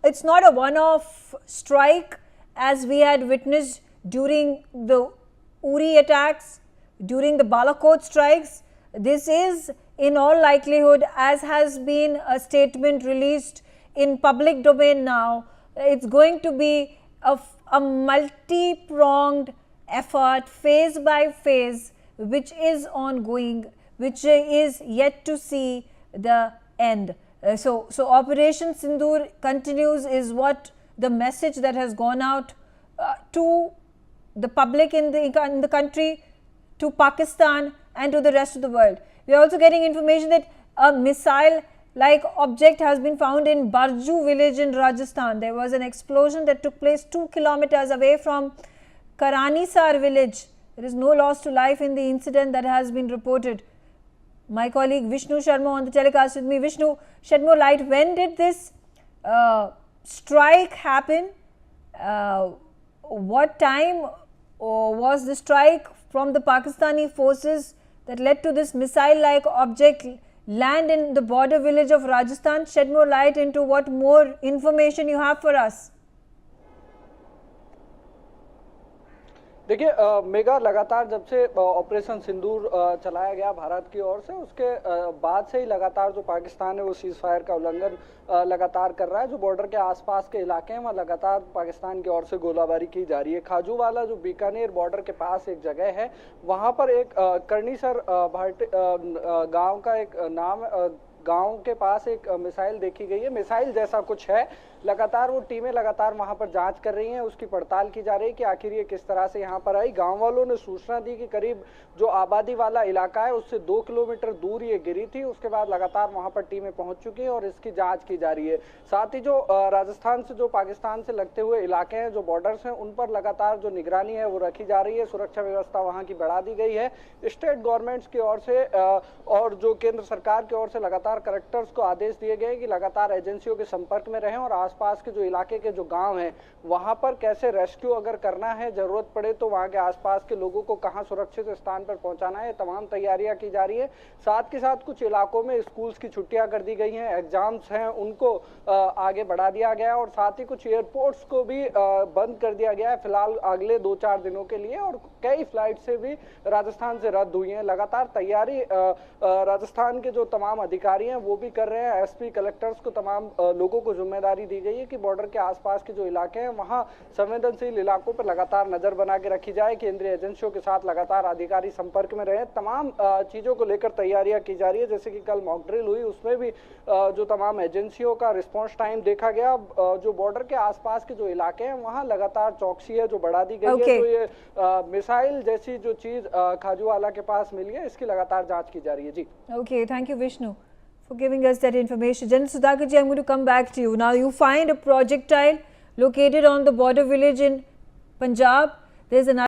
it's not a one-off strike as we had witnessed during the Uri attacks, during the Balakot strikes. This is in all likelihood, as has been a statement released in public domain now, it's going to be a multi-pronged effort, phase by phase, which is ongoing, which is yet to see the end. So Operation Sindoor continues is what the message that has gone out to the public in the country, to Pakistan and to the rest of the world. We are also getting information that a missile-like object has been found in Barju village in Rajasthan. There was an explosion that took place 2 kilometers away from Karanisar village. There is no loss to life in the incident that has been reported. My colleague Vishnu Sharma on the telecast with me. Vishnu, shed more light. When did this strike happen? What time was the strike from the Pakistani forces that led to this missile-like object land in the border village of Rajasthan? Shed more light into what more information you have for us. देखिए mega, लगातार जब से operation सिंदूर चलाया गया भारत की ओर से, उसके बाद से ही लगातार जो पाकिस्तान है वो सीज फायर का उल्लंघन लगातार कर रहा है। जो बॉर्डर के आसपास के इलाके हैं वहाँ लगातार पाकिस्तान की ओर से गोलाबारी की जा रही है। खाजूवाला जो बीकानेर बॉर्डर के पास एक जगह है, वहाँ पर एक करनीसर गांव का एक गांव के पास एक मिसाइल देखी गई है। मिसाइल जैसा कुछ है, लगातार वो टीमें लगातार वहां पर जांच कर रही हैं, उसकी पड़ताल की जा रही है कि आखिर ये किस तरह से यहां पर आई। गांव वालों ने सूचना दी कि करीब जो आबादी वाला इलाका है उससे 2 किलोमीटर दूर ये गिरी थी। उसके बाद लगातार वहां पर टीमें पहुंच चुकी हैं और इसकी जांच की जा रही है। साथ ही जो राजस्थान से, जो पाकिस्तान से लगते हुए इलाके हैं, जो बॉर्डर्स हैं, उन पर लगातार जो निगरानी है वो रखी जा रही है। सुरक्षा व्यवस्था वहां की बढ़ा दी गई है। स्टेट गवर्नमेंट्स की ओर से और जो केंद्र सरकार की ओर से लगातार कलेक्टर्स को आदेश दिए गए कि लगातार एजेंसियों के संपर्क में रहें और आसपास के जो इलाके के जो गांव हैं वहां पर कैसे रेस्क्यू अगर करना है, जरूरत पड़े तो वहां के आसपास के लोगों को कहां सुरक्षित स्थान पर पहुंचाना है, तमाम तैयारियां की जा रही है। साथ के साथ कुछ इलाकों में स्कूल्स की छुट्टियां कर दी गई हैं, एग्जाम्स हैं उनको आगे बढ़ा दिया गया और साथ ही कुछ एयरपोर्ट्स को भी बंद कर दिया गया है फिलहाल अगले 2-4 दिनों के लिए। और कई फ्लाइट से भी राजस्थान से रद्द हुई हैं। लगातार तैयारी राजस्थान के जो तमाम अधिकारी हैं वो भी कर रहे हैं। एसपी, कलेक्टर्स को, तमाम लोगों को जिम्मेदारी दी गई है कि बॉर्डर के आसपास के जो इलाके हैं वहां संवेदनशील इलाकों पर लगातार नजर बना के रखी जाए। केंद्रीय एजेंसियों के साथ लगातार अधिकारी संपर्क में रहे। तमाम चीजों को लेकर तैयारियां की जा रही है। जैसे कि कल मॉक ड्रिल हुई, उसमें भी जो तमाम एजेंसियों का रिस्पॉन्स टाइम देखा गया। जो बॉर्डर के आसपास के जो इलाके हैं वहां लगातार चौकसी है जो बढ़ा दी गई है। तो ये मिसाइल जैसी जो चीज खाजूवाला के पास मिली है, इसकी लगातार जांच की जा रही है। जी, okay, thank you Vishnu for giving us that information. General Sudhakar ji, I'm going to come back to you. Now, you find a projectile located on the border village in Punjab. There's another